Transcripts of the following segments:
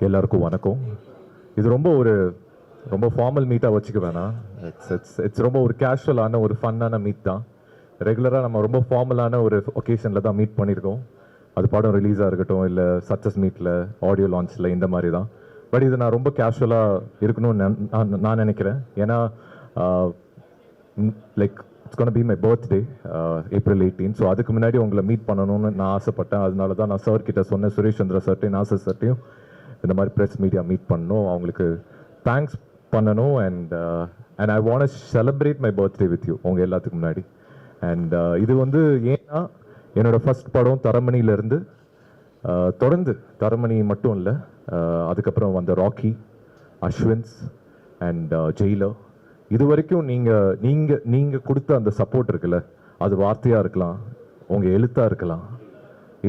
எல்லாருக்கும் வணக்கம். இது ரொம்ப ஃபார்மல் மீட்டாக வச்சுக்க வேணாம். இட்ஸ் ரொம்ப ஒரு கேஷுவலான ஒரு ஃபன்னான மீட் தான். ரெகுலராக நம்ம ரொம்ப ஃபார்மலான ஒரு ஒகேஷனில் தான் மீட் பண்ணியிருக்கோம். அது படம் ரிலீஸாக இருக்கட்டும், இல்லை சக்ஸஸ் மீட்டில், ஆடியோ லான்ச்சில், இந்த மாதிரி தான். பட் இது நான் ரொம்ப கேஷுவலாக இருக்கணும்னு நான் நினைக்கிறேன். ஏன்னா like it's gonna be my birthday April 18. So அதுக்கு முன்னாடி உங்களை மீட் பண்ணணும்னு நான் ஆசைப்பட்டேன். அதனால தான் நான் சார் கிட்ட சொன்னேன், சுரேஷ் சந்திரா சார்ட்டையும் நாசர் சார்ட்டையும் இந்த மாதிரி ப்ரெஸ் மீடியா மீட் பண்ணணும், அவங்களுக்கு தேங்க்ஸ் பண்ணணும். And I want to celebrate my birthday with you உங்கள் எல்லாத்துக்கு முன்னாடி. அண்ட் இது ஏன்னா என்னோடய ஃபர்ஸ்ட் படம் தரமணியிலேருந்து தொடர்ந்து தரமணி மட்டும் இல்லை, அதுக்கப்புறம் வந்த ராக்கி, அஸ்வின்ஸ் அண்ட் ஜெயிலர், இது வரைக்கும் நீங்கள் கொடுத்த அந்த சப்போர்ட் இருக்குல்ல, அது வார்த்தையாக இருக்கலாம், உங்கள் எழுத்தாக இருக்கலாம்,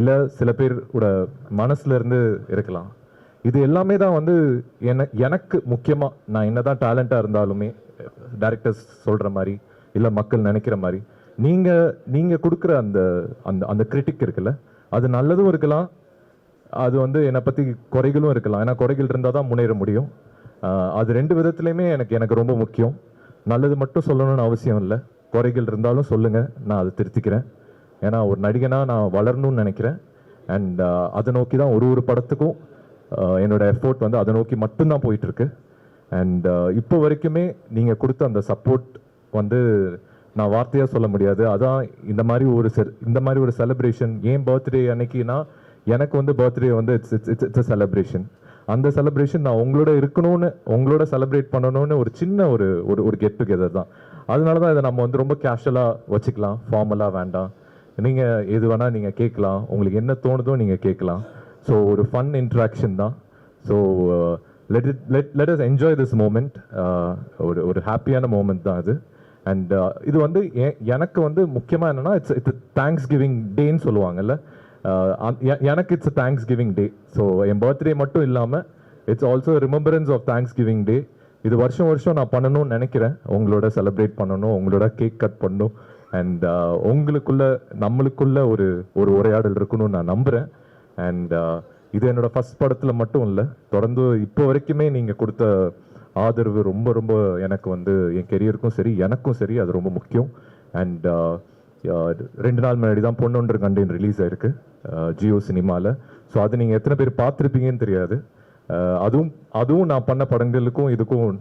இல்லை சில பேரோட மனசுலேருந்து இருக்கலாம். இது எல்லாமே தான் எனக்கு முக்கியமாக, நான் என்ன தான் டேலண்ட்டாக இருந்தாலுமே, டைரக்டர்ஸ் சொல்கிற மாதிரி இல்லை மக்கள் நினைக்கிற மாதிரி, நீங்கள் கொடுக்குற அந்த அந்த அந்த கிரிட்டிக் இருக்குல்ல, அது நல்லதும் இருக்கலாம், அது என்னை பற்றி குறைகளும் இருக்கலாம். ஏன்னா குறைகள் இருந்தால் தான் முன்னேற முடியும். அது ரெண்டு விதத்துலையுமே எனக்கு ரொம்ப முக்கியம். நல்லது மட்டும் சொல்லணும்னு அவசியம் இல்லை, குறைகள் இருந்தாலும் சொல்லுங்கள், நான் அதை திருத்திக்கிறேன். ஏன்னா ஒரு நடிகனாக நான் வளரணும்னு நினைக்கிறேன். அண்ட் அதை நோக்கி தான் ஒரு படத்துக்கும் என்னோட எஃபோர்ட் அதை நோக்கி மட்டும்தான் போயிட்டுருக்கு. அண்ட் இப்போ வரைக்குமே நீங்கள் கொடுத்த அந்த சப்போர்ட் நான் வார்த்தையாக சொல்ல முடியாது. அதான் இந்த மாதிரி ஒரு செலிப்ரேஷன். ஏன் பர்த்டே அன்னைக்குன்னா, எனக்கு பர்த்டே இட்ஸ் அ செலிப்ரேஷன். அந்த செலிப்ரேஷன் நான் உங்களோட இருக்கணும்னு, உங்களோட செலிப்ரேட் பண்ணணும்னு ஒரு சின்ன ஒரு கெட் டுகெதர் தான். அதனால தான் இதை நம்ம ரொம்ப கேஷுவலாக வச்சுக்கலாம், ஃபார்மலாக வேண்டாம். நீங்கள் எது வேணால் நீங்கள் கேட்கலாம், உங்களுக்கு என்ன தோணுதோ நீங்கள் கேட்கலாம். ஸோ ஒரு ஃபன் இன்ட்ராக்ஷன் தான். So let us enjoy this moment. ஒரு ஹாப்பியான மூமெண்ட் தான் அது. அண்ட் இது எனக்கு முக்கியமாக என்னென்னா, இட்ஸ் தேங்க்ஸ் கிவிங் டேன்னு சொல்லுவாங்கல்ல, எனக்கு it's Thanksgiving day. So என் பர்த்டே மட்டும் இல்லாமல் it's also remembrance of Thanksgiving day. இது வருஷம் நான் பண்ணணும்னு நினைக்கிறேன், உங்களோட செலிப்ரேட் பண்ணணும், உங்களோட கேக் கட் பண்ணணும். அண்ட் நம்மளுக்குள்ள ஒரு உரையாடல் இருக்கணும்னு நான் நம்புகிறேன். அண்ட் இது என்னோட ஃபர்ஸ்ட் படத்தில் மட்டும் இல்லை, தொடர்ந்து இப்போ வரைக்குமே நீங்கள் கொடுத்த ஆதரவு ரொம்ப எனக்கு என் கெரியருக்கும் சரி, எனக்கும் சரி, அது ரொம்ப முக்கியம். அண்ட் 2 நாள் முன்னாடி தான் பொன்னொன்று கண்டேன் ரிலீஸ் ஆயிருக்கு ஜியோ சினிமாவில். ஸோ அது நீங்கள் எத்தனை பேர் பார்த்துருப்பீங்கன்னு தெரியாது. அதுவும் நான் பண்ண படங்களுக்கும் இதுக்கும்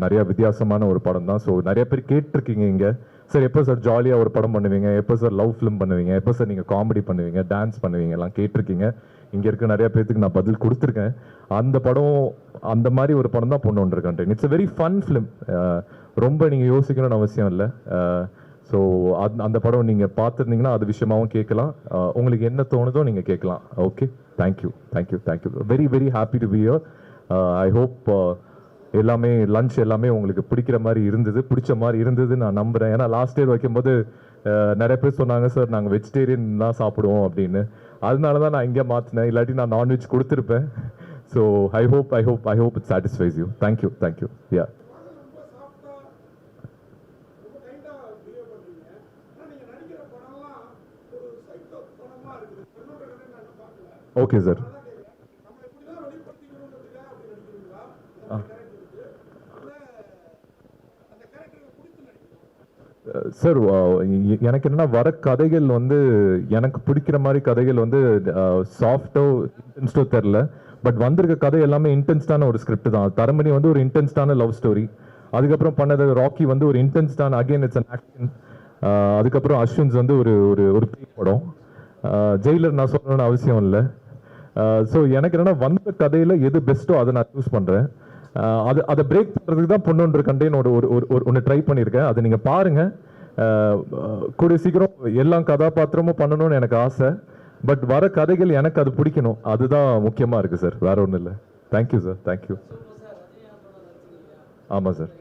நிறைய வித்தியாசமான ஒரு படம் தான். ஸோ நிறைய பேர் கேட்டிருக்கீங்க இங்கே, சார் எப்போ சார் ஜாலியாக ஒரு படம் பண்ணுவீங்க, எப்போ சார் லவ் ஃபிலிம் பண்ணுவீங்க, எப்போ சார் நீங்கள் காமெடி பண்ணுவீங்க, டான்ஸ் பண்ணுவீங்க, எல்லாம் கேட்டிருக்கீங்க. இங்கே இருக்க நிறைய பேர்த்துக்கு நான் பதில் கொடுத்துருக்கேன். அந்த மாதிரி ஒரு படம் தான் பொன்னொன்று கண்டேன். It's a very fun film. ரொம்ப நீங்கள் யோசிக்கணும்னு அவசியம் இல்லை. ஸோ அந்த படம் நீங்கள் பார்த்துருந்தீங்கன்னா அது விஷயமாகவும் கேட்கலாம், உங்களுக்கு என்ன தோணுதோ நீங்கள் கேட்கலாம். Okay, thank you. Very very happy to be here. I hope எல்லாமே லஞ்ச் எல்லாமே உங்களுக்கு பிடிச்ச மாதிரி இருந்தது நான் நம்புகிறேன். ஏன்னா லாஸ்ட் இயர் வைக்கும்போது நிறைய பேர் சொன்னாங்க, சார் நாங்கள் வெஜிடேரியன் தான் சாப்பிடுவோம் அப்படின்னு. அதனால தான் நான் இங்கே மாற்றினேன், இல்லாட்டி நான் நான்வெஜ் கொடுத்துருப்பேன். So I hope it satisfies you. Thank you. Yeah, okay sir. Sir எனக்கு என்னன்னா, வர கதைகள் எனக்கு பிடிக்கிற மாதிரி கதைகள் சாஃப்டோ இன்டென்ஸ்டோ தெரில. பட் வந்திருக்க கதை எல்லாமே இன்டென்ஸ்டான ஒரு ஸ்கிரிப்ட் தான். தரமணி ஒரு இன்டென்ஸ்டான லவ் ஸ்டோரி. அதுக்கப்புறம் பண்ணது ராக்கி ஒரு இன்டென்ஸ்டான, அகெயின் இட்ஸ் அன் ஆக்ஷன். அதுக்கப்புறம் அஸ்வின்ஸ் ஒரு பேய் படம். ஜெயிலர் நான் சொல்லணும்னு அவசியம் இல்லை. ஸோ எனக்கு என்னன்னா, வந்த கதையில் எது பெஸ்ட்டோ அதை நான் சூஸ் பண்ணுறேன். அதை பிரேக் பண்ணுறதுக்கு தான் பொன்னொன்று கண்டேன் ஒன்று ட்ரை பண்ணியிருக்கேன். அதை நீங்கள் பாருங்கள். கூடிய சீக்கிரம் எல்லா கதாபாத்திரமும் பண்ணணும்னு எனக்கு ஆசை. பட் வர கதைகள் எனக்கு அது பிடிக்கணும், அதுதான் முக்கியமாக இருக்குது சார், வேற ஒன்றும் இல்லை. Thank you sir, thank you. ஆமாம் சார்.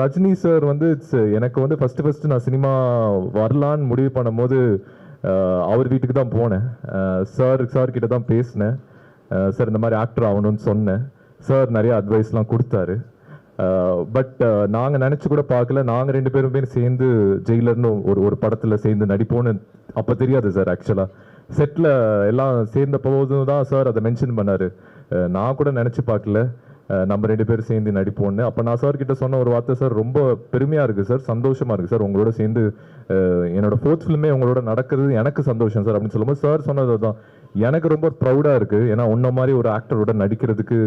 ரஜினி சார் எனக்கு ஃபர்ஸ்ட் நான் சினிமா வரலான்னு முடிவு பண்ணும்போது அவர் வீட்டுக்கு தான் போனேன். சார் கிட்ட தான் பேசினேன். சார் இந்த மாதிரி ஆக்டர் ஆகணும்னு சொன்னேன். சார் நிறைய அட்வைஸ்லாம் கொடுத்தாரு. பட் நாங்கள் நினச்சி கூட பார்க்கல, நாங்கள் 2 பேருமே சேர்ந்து ஜெயிலர்னு ஒரு படத்தில் சேர்ந்து நடிப்போன்னு அப்போ தெரியாது சார். ஆக்சுவலாக செட்டில் எல்லாம் சேர்ந்த போதும் தான் சார் அதை மென்ஷன் பண்ணார். நான் கூட நினச்சி பார்க்கல நம்ம 2 பேரும் சேர்ந்து நடிப்போம்னு. அப்போ நான் சார் கிட்ட சொன்ன ஒரு வார்த்தை, சார் ரொம்ப பெருமையாக இருக்குது சார், சந்தோஷமாக இருக்குது சார், உங்களோட சேர்ந்து என்னோட 4th ஃபிலிமே உங்களோட நடக்கிறது எனக்கு சந்தோஷம் சார் அப்படின்னு சொல்லும்போது சார் சொன்னது தான் எனக்கு ரொம்ப ப்ரௌடாக இருக்குது. ஏன்னா உன்ன மாதிரி ஒரு ஆக்டரோட நடிக்கிறதுக்கு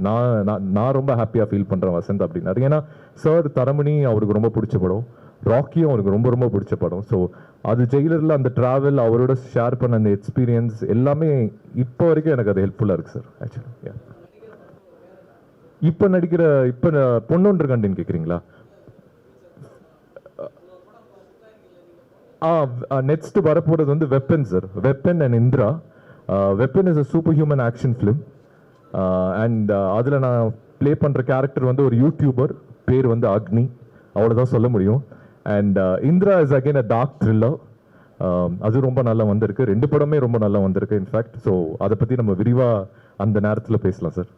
நான் ரொம்ப ஹாப்பியாக ஃபீல் பண்ணுறேன் வசந்த் அப்படின்னாரு. ஏன்னா சார் தரமணி அவருக்கு ரொம்ப பிடிச்ச படம், ராக்கியும் அவருக்கு ரொம்ப ரொம்ப பிடிச்ச படம். ஸோ அது ஜெயிலரில் அந்த ட்ராவல், அவரோட ஷேர் பண்ண அந்த எக்ஸ்பீரியன்ஸ் எல்லாமே இப்போ வரைக்கும் எனக்கு அது ஹெல்ப்ஃபுல்லாக இருக்குது சார். ஆக்சுவலி இப்போ நடிக்கிற இப்போ பொன்னொன்று கண்டின்னு கேட்குறீங்களா? நெக்ஸ்ட் வரப்போகிறது வந்து weapon sir, weapon and Indira. Weapon is a super human action film and அதில் நான் ப்ளே பண்ணுற கேரக்டர் வந்து ஒரு யூடியூபர், பேர் வந்து அக்னி, அவ்வளோதான் சொல்ல முடியும். And Indra is again a dark thriller. அது ரொம்ப நல்லா வந்திருக்கு, 2 படமே ரொம்ப நல்லா வந்திருக்கு இன்ஃபேக்ட். ஸோ அதை பற்றி நம்ம விரிவாக அந்த நேரத்தில் பேசலாம் சார்.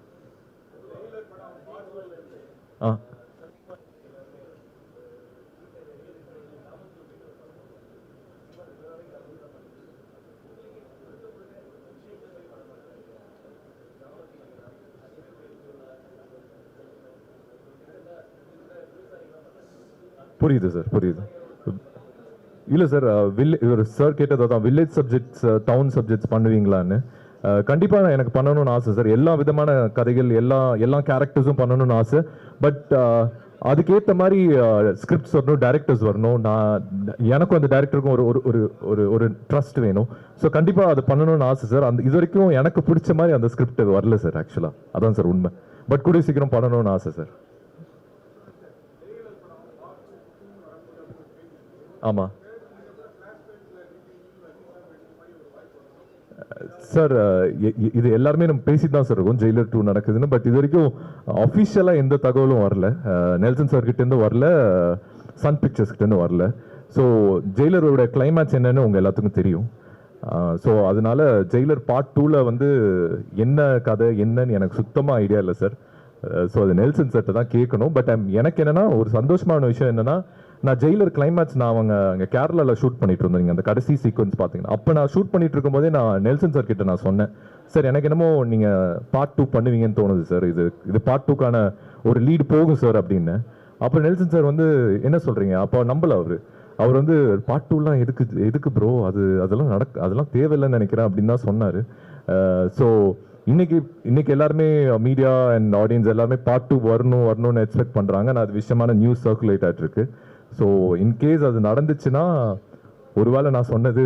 புரியுது சார், புரியுது. இல்லை சார், இவர் சார் கேட்டது தான், வில்லேஜ் சப்ஜெக்ட்ஸ் டவுன் சப்ஜெக்ட்ஸ் பண்ணுவீங்களான்னு. கண்டிப்பாக எனக்கு பண்ணணும்னு ஆசை சார். எல்லா விதமான கதைகள், எல்லா கேரக்டர்ஸும் பண்ணணும்னு ஆசை. பட் அதுக்கேற்ற மாதிரி ஸ்கிரிப்ட்ஸ் வரணும், டைரக்டர்ஸ் வரணும். எனக்கும் அந்த டைரக்டருக்கும் ஒரு ஒரு ஒரு ஒரு ட்ரஸ்ட் வேணும். ஸோ கண்டிப்பாக அது பண்ணணும்னு ஆசை சார். இது வரைக்கும் எனக்கு பிடிச்ச மாதிரி அந்த ஸ்கிரிப்ட் வரல சார் ஆக்சுவலாக, அதான் சார் உண்மை. பட் கூடிய சீக்கிரம் பண்ணணும்னு ஆசை சார். ஆமாம் சார், இது எல்லாருமே நம்ம பேசிட்டு தான் சார் இருக்கும் ஜெயிலர் 2 நடக்குதுன்னு. பட் இது வரைக்கும் அஃபிஷியலாக எந்த தகவலும் வரல. நெல்சன் சார் கிட்டேருந்து வரல, சன் பிக்சர்ஸ் கிட்டேருந்து வரல. ஸோ ஜெயிலரோட கிளைமேக்ஸ் என்னன்னு உங்கள் எல்லாத்துக்கும் தெரியும். ஸோ அதனால ஜெயிலர் பார்ட் 2ல் வந்து என்ன கதை என்னன்னு எனக்கு சுத்தமாக ஐடியா இல்லை சார். ஸோ அது நெல்சன் சார்ட்ட தான் கேட்கணும். பட் எனக்கு என்னன்னா ஒரு சந்தோஷமான விஷயம் என்னன்னா, நான் ஜெயிலர் கிளைமேக்ஸ் நான் அங்கே கேரளாவில் ஷூட் பண்ணிட்டு இருந்தேன். நீங்கள் அந்த கடைசி சீக்வன்ஸ் பார்த்தீங்கன்னா, அப்போ நான் ஷூட் பண்ணிட்டு இருக்கும்போதே நான் நெல்சன் சார் கிட்ட நான் சொன்னேன், சார் எனக்கு என்னமோ நீங்கள் பார்ட் 2 பண்ணுவீங்கன்னு தோணுது சார், இது பார்ட் 2க்கான ஒரு லீடு போகும் சார் அப்படின்னு. அப்போ நெல்சன் சார் வந்து என்ன சொல்கிறீங்க, அப்போ நம்பல அவர் வந்து பார்ட் 2லாம் எதுக்கு ப்ரோ, அதெல்லாம் தேவையில்லைன்னு நினைக்கிறேன் அப்படின்னு தான் சொன்னார். ஸோ இன்னைக்கு எல்லாருமே மீடியா அண்ட் ஆடியன்ஸ் எல்லாருமே பார்ட் 2 வரணும்னு எக்ஸ்பெக்ட் பண்ணுறாங்க. நான் அது விஷயமான நியூஸ் சர்க்குலேட் ஆகிட்டு இருக்கு. ஸோ இன்கேஸ் அது நடந்துச்சுன்னா, ஒருவேளை நான் சொன்னது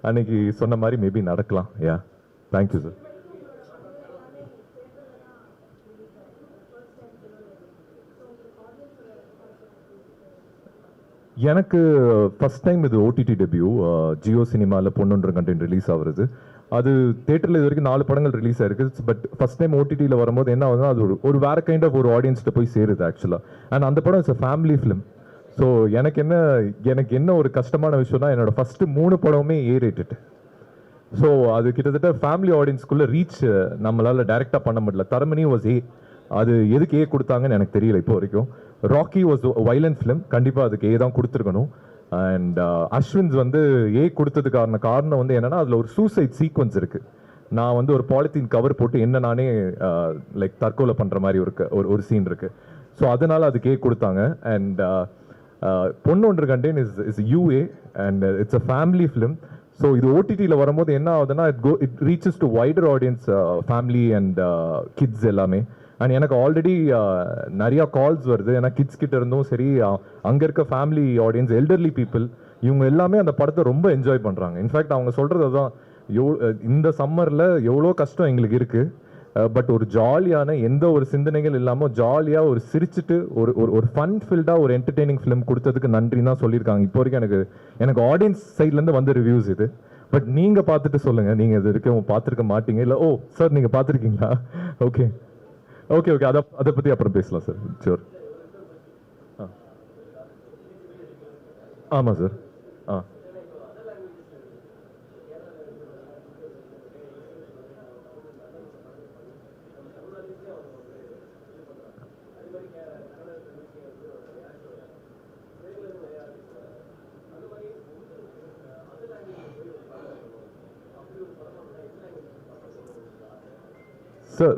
அன்னைக்கு சொன்ன மாதிரி மேபி நடக்கலாம். யா, தேங்க்யூ சார். எனக்கு ஃபர்ஸ்ட் டைம் இது ஓடிடி டெபியூ. ஜியோ சினிமாவில் பொன்னொன்று கண்டென்ட் ரிலீஸ் ஆகுறது. அது தேட்டரில் இது வரைக்கும் 4 படங்கள் ரிலீஸ் ஆயிருக்கு. பட் ஃபர்ஸ்ட் டைம் ஓடிடியில் வரும்போது என்ன ஆகுதுன்னா, அது ஒரு வேற கைண்ட் ஆஃப் ஒரு ஆடியன்ஸ்கிட்ட போய் சேருது ஆக்சுவலாக. அண்ட் அந்த படம் it's a family film. So எனக்கு என்ன ஒரு கஷ்டமான விஷயம்னா, என்னோட ஃபர்ஸ்ட் 3 படமுமே A-rated. ஸோ அது கிட்டத்தட்ட ஃபேமிலி ஆடியன்ஸ்குள்ளே ரீச் நம்மளால டைரெக்டாக பண்ண முடியல. Taramani was A. அது எதுக்கு A கொடுத்தாங்கன்னு எனக்கு தெரியல இப்போ வரைக்கும். ராக்கி வாஸ் வைலண்ட் ஃபிலிம், கண்டிப்பாக அதுக்கு A தான் கொடுத்துருக்கணும். அண்ட் அஸ்வின்ஸ் வந்து A கொடுத்ததுக்கான காரணம் வந்து என்னன்னா, அதில் ஒரு சூசைட் சீக்வன்ஸ் இருக்கு. நான் வந்து ஒரு பாலித்தீன் கவர் போட்டு என்ன நானே லைக் தற்கொலை பண்ணுற மாதிரி ஒரு சீன் இருக்கு. ஸோ அதனால அதுக்கு A கொடுத்தாங்க. அண்ட் பொன்னொன்று content is UA and it's a family film. So இது ஓடிடியில் வரும்போது என்ன ஆகுதுன்னா, it reaches to wider audience, family and kids எல்லாமே. அண்ட் எனக்கு ஆல்ரெடி நிறையா கால்ஸ் வருது. ஏன்னா கிட்ஸ் கிட்ட இருந்தும் சரி, அங்கே இருக்க ஃபேமிலி ஆடியன்ஸ், எல்டர்லி பீப்புள், இவங்க எல்லாமே அந்த படத்தை ரொம்ப என்ஜாய் பண்ணுறாங்க. இன்ஃபேக்ட் அவங்க சொல்கிறது தான், இந்த சம்மரில் எவ்வளோ கஷ்டம் எங்களுக்கு இருக்குது, பட் ஒரு ஜாலியான எந்த ஒரு சிந்தனைகள் இல்லாமல் ஜாலியாக ஒரு சிரிச்சுட்டு ஒரு ஃபன் ஃபில்டாக ஒரு என்டர்டெய்னிங் ஃபிலிம் கொடுத்ததுக்கு நன்றின்னு தான் சொல்லியிருக்காங்க. இப்போ வரைக்கும் எனக்கு ஆடியன்ஸ் சைட்லேருந்து வந்த ரிவ்யூஸ் இது. பட் நீங்கள் பார்த்துட்டு சொல்லுங்கள், நீங்கள் இது வரைக்கும் பார்த்துருக்க மாட்டீங்க. இல்லை, ஓ சார் நீங்கள் பார்த்துருக்கீங்களா? ஓகே ஓகே ஓகே, அதை பற்றி அப்புறம் பேசலாம் சார். ஷூர். ஆமாம் sir. Sir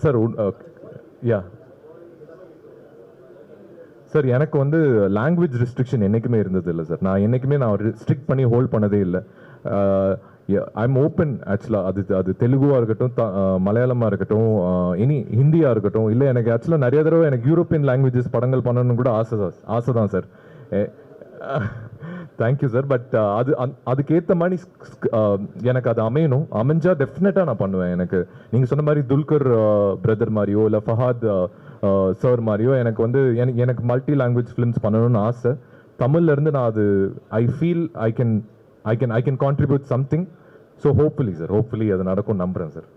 sir yeah sir எனக்கு வந்து லாங்குவேஜ் ரெஸ்ட்ரிக்ஷன் என்றைக்குமே இருந்தது இல்லை சார். நான் என்றைக்குமே நான் ஸ்ட்ரிக்ட் பண்ணி ஹோல்ட் பண்ணதே இல்லை. ஐ எம் ஓப்பன் ஆக்சுவலாக. அது தெலுங்குவாக இருக்கட்டும், மலையாளமாக இருக்கட்டும், இனி ஹிந்தியாக இருக்கட்டும், இல்லை எனக்கு ஆக்சுவலாக நிறைய தடவை எனக்கு யூரோப்பியன் லாங்குவேஜஸ் படங்கள் பண்ணணும்னு கூட ஆசை தான் சார். Thank you sir. பட் அதுக்கேற்ற மாதிரி எனக்கு அது அமைஞ்சா டெஃபினட்டாக நான் பண்ணுவேன். எனக்கு நீங்கள் சொன்ன மாதிரி துல்கர் பிரதர் மாதிரியோ இல்லை ஃபஹாத் சார் மாதிரியோ எனக்கு வந்து எனக்கு மல்டி லாங்குவேஜ் ஃபிலிம்ஸ் பண்ணணும்னு ஆசை. தமிழ்லேருந்து நான் அது I feel I can contribute something. So hopefully sir, hopefully அது நடக்கும் நம்புகிறேன் சார்.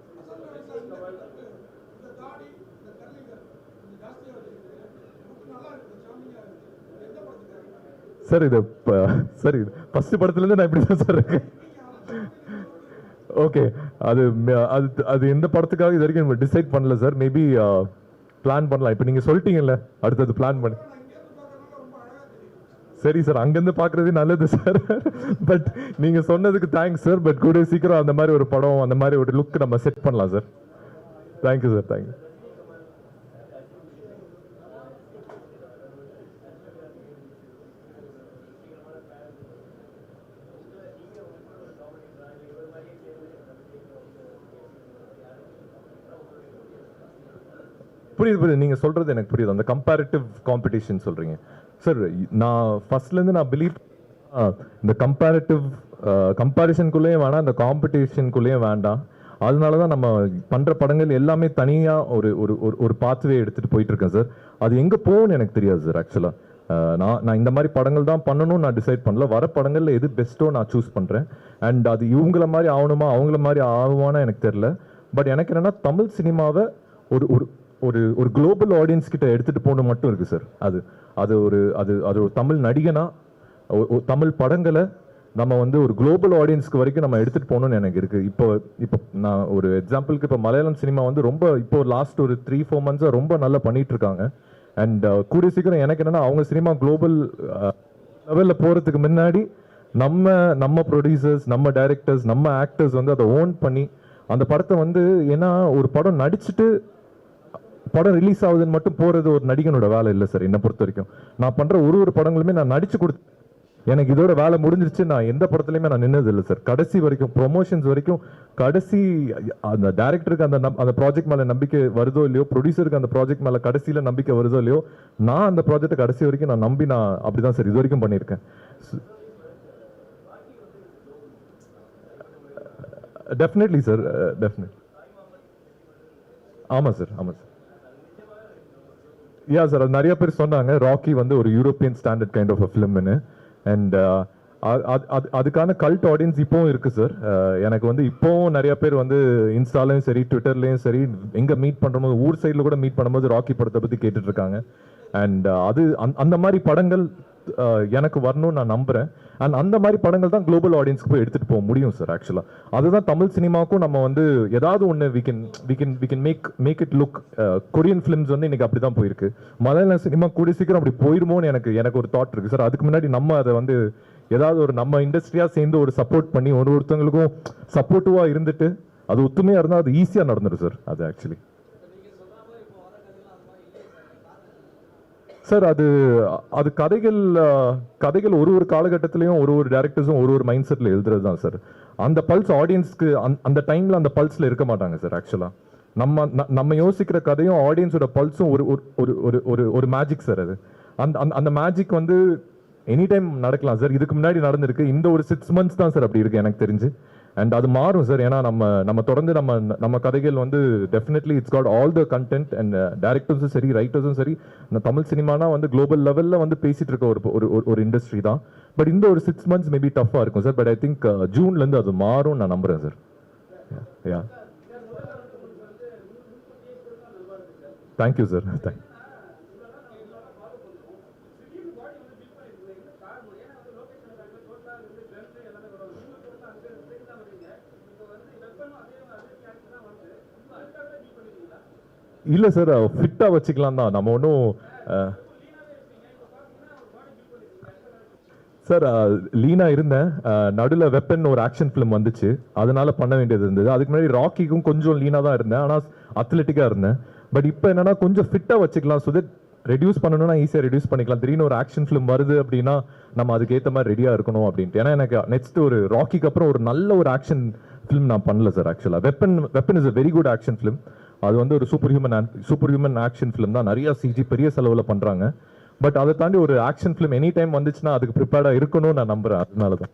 சார் இது சார் இது ஃபர்ஸ்ட் படத்துலேருந்து நான் இப்படி தான் சார் இருக்கேன். ஓகே, அது அது எந்த படத்துக்காக இது வரைக்கும் டிசைட் பண்ணல சார். மேபி பிளான் பண்ணலாம். இப்போ நீங்கள் சொல்லிட்டீங்கல்ல, அடுத்தது பிளான் பண்ணி. சரி சார், அங்கேருந்து பார்க்குறதே நல்லது சார். பட் நீங்கள் சொன்னதுக்கு தேங்க்ஸ் சார். பட் கூட சீக்கிரம் அந்த மாதிரி ஒரு படம், அந்த மாதிரி ஒரு லுக் நம்ம செட் பண்ணலாம் சார். Thank you sir, thank you. புரியுது. நீங்கள் சொல்கிறது எனக்கு புரியுது. அந்த கம்பேரிட்டிவ் காம்படிஷன் சொல்கிறீங்க சார். நான் ஃபர்ஸ்ட்லேருந்து நான் பிலீவ் இந்த கம்பேரிஷனுக்குள்ளேயும் வேணாம், இந்த காம்படிஷனுக்குள்ளேயும் வேண்டாம். அதனால தான் நம்ம பண்ணுற படங்கள் எல்லாமே தனியாக ஒரு பாத்வே எடுத்துகிட்டு போயிட்டுருக்கேன் சார். அது எங்கே போகும்னு எனக்கு தெரியாது சார். ஆக்சுவலாக நான் இந்த மாதிரி படங்கள் தான் பண்ணணும்னு நான் டிசைட் பண்ணல. வர படங்களில் எது பெஸ்ட்டோ நான் சூஸ் பண்ணுறேன். அண்ட் அது இவங்கள மாதிரி ஆகணுமா அவங்கள மாதிரி ஆகுமான்னு எனக்கு தெரில. பட் எனக்கு என்னென்னா தமிழ் சினிமாவை ஒரு ஒரு ஒரு ஒரு குளோபல் ஆடியன்ஸ் கிட்ட எடுத்துட்டு போகணும் மட்டும் இருக்கு சார். அது ஒரு தமிழ் நடிகனா தமிழ் படங்களை நம்ம வந்து ஒரு குளோபல் ஆடியன்ஸ்க்கு வரைக்கும் நம்ம எடுத்துட்டு போகணும்னு எனக்கு இருக்கு. இப்போ நான் ஒரு எக்ஸாம்பிளுக்கு இப்போ மலையாளம் சினிமா வந்து ரொம்ப இப்போ லாஸ்ட் ஒரு 3-4 months ரொம்ப நல்லா பண்ணிட்டு இருக்காங்க. அண்ட் கூடிய சீக்கிரம் எனக்கு என்னன்னா அவங்க சினிமா குளோபல் லெவலில் போறதுக்கு முன்னாடி நம்ம ப்ரொடியூசர்ஸ், நம்ம டைரக்டர்ஸ், நம்ம ஆக்டர்ஸ் வந்து அதை ஓன் பண்ணி அந்த படத்தை வந்து, ஏன்னா ஒரு படம் நடிச்சுட்டு படம் ரிலீஸ் ஆகுதுன்னு மட்டும் போறது ஒரு நடிகனோட வேலை இல்லை சார். என்னை பொறுத்த வரைக்கும் நான் பண்ற ஒரு படங்களுமே நான் நடிச்சு கொடுத்து எனக்கு இதோட வேலை முடிஞ்சிருச்சு. நான் எந்த படத்துலையுமே நான் நின்னது இல்லை சார். கடைசி வரைக்கும் ப்ரொமோஷன்ஸ் வரைக்கும் கடைசி அந்த டைரக்டருக்கு அந்த ப்ராஜெக்ட் மேலே நம்பிக்கை வருதோ இல்லையோ, ப்ரொடியூசருக்கு அந்த ப்ராஜெக்ட் மேலே கடைசியில் நம்பிக்கை வருதோ இல்லையோ, நான் அந்த ப்ராஜெக்டை கடைசி வரைக்கும் நான் நம்பி நான் அப்படிதான் சார் இது வரைக்கும் பண்ணியிருக்கேன். Definitely sir, definitely. ஆமாம் சார், ஆமாம் சார். யா சார், அது நிறைய பேர் சொன்னாங்க ராக்கி வந்து ஒரு European standard kind of a ஃபிலிம்னு. அண்ட் அதுக்கான கல்ட் ஆடியன்ஸ் இப்போவும் இருக்கு சார். எனக்கு வந்து இப்போவும் நிறைய பேர் வந்து இன்ஸ்டாலையும் சரி ட்விட்டர்லையும் சரி எங்கே மீட் பண்ணும்போது, ஊர் சைடில் கூட மீட் பண்ணும்போது ராக்கி படத்தை பற்றி கேட்டுட்டு இருக்காங்க. அண்ட் அந்த மாதிரி படங்கள் எனக்கு வரணும்னு நான் நம்புறேன். அண்ட் அந்த மாதிரி படங்கள் தான் குளோபல் ஆடியன்ஸ்க்கு போய் எடுத்துட்டு போக முடியும் சார். ஆக்சுவலாக அதுதான் தமிழ் சினிமாவுக்கும் நம்ம வந்து ஏதாவது ஒன்று we can make it look. Korean films வந்து இன்னைக்கு அப்படி தான் போயிருக்கு. மலையாள சினிமா கூடிய சீக்கிரம் அப்படி போயிருமோன்னு எனக்கு ஒரு தாட் இருக்கு சார். அதுக்கு முன்னாடி நம்ம அதை வந்து ஏதாவது ஒரு நம்ம இண்டஸ்ட்ரியா சேர்ந்து ஒரு சப்போர்ட் பண்ணி ஒருத்தவங்களுக்கும் சப்போர்ட்டிவா இருந்துட்டு அது ஒத்துமையா இருந்தால் அது ஈஸியாக நடந்துடும் சார். அது ஆக்சுவலி சார் அது கதைகள் ஒரு காலகட்டத்திலையும் ஒரு டேரக்டர்ஸும் ஒரு மைண்ட் செட்டில் எழுதுறது தான் சார். அந்த பல்ஸ் ஆடியன்ஸ்க்கு அந்த டைம்ல அந்த பல்ஸ்ல இருக்க மாட்டாங்க சார். ஆக்சுவலா நம்ம யோசிக்கிற கதையும் ஆடியன்ஸோட பல்ஸும் ஒரு மேஜிக் சார். அது அந்த மேஜிக் வந்து எனி டைம் நடக்கலாம் சார். இதுக்கு முன்னாடி நடந்திருக்கு. இந்த ஒரு 6 months தான் சார் அப்படி இருக்கு எனக்கு தெரிஞ்சு. அண்ட் அது மாறும் சார். ஏன்னா நம்ம தொடர்ந்து நம்ம கதைகள் வந்து definitely it's got all the content. And டைரக்டர்ஸும் சரி ரைட்டர்ஸும் சரி தமிழ் சினிமானா வந்து குளோபல் லெவலில் வந்து பேசிட்டு இருக்க ஒரு இண்டஸ்ட்ரி தான். பட் இந்த ஒரு 6 months மேபி டஃப்பாக இருக்கும் சார். பட் ஐ திங்க் ஜூன்லேருந்து அது மாறும் நான் நம்புறேன் சார். யா, தேங்க்யூ சார். தேங்க் இல்லை சார், ஃபிட்டாக வச்சுக்கலாம் தான். நம்ம ஒன்றும் சார் லீனா இருந்தேன், நடுவில் வெப்பன் ஒரு ஆக்ஷன் ஃபிலிம் வந்துச்சு, அதனால பண்ண வேண்டியது இருந்தது. அதுக்கு முன்னாடி ராக்கிக்கும் கொஞ்சம் லீனா தான் இருந்தேன், ஆனால் அத்லெட்டிக்காக இருந்தேன். பட் இப்போ என்னன்னா கொஞ்சம் ஃபிட்டாக வச்சுக்கலாம், ஸோ தட் ரெடியூஸ் பண்ணணும்னா ஈஸியாக ரெடியூஸ் பண்ணிக்கலாம். திடீர்னு ஒரு ஆக்ஷன் ஃபிலிம் வருது அப்படின்னா நம்ம அதுக்கு ஏற்ற மாதிரி ரெடியாக இருக்கணும் அப்படின்ட்டு. ஏன்னா எனக்கு நெக்ஸ்ட் ஒரு ராக்கிக்கு அப்புறம் ஒரு நல்ல ஒரு ஆக்ஷன் ஃபிலிம் நான் பண்ணல சார். ஆக்சுவலாக weapon is a very good action film. அது வந்து ஒரு சூப்பர் ஹியூமன் ஆக்ஷன் ஃபிலிம் தான், நிறைய சிஜி பெரிய செலவில் பண்ணுறாங்க. பட் அதை தாண்டி ஒரு ஆக்ஷன் ஃபிலிம் எனி டைம் வந்துச்சுன்னா அதுக்கு ப்ரிப்பேர்டாக இருக்கணும்னு நான் நம்புறேன், அதனால தான்.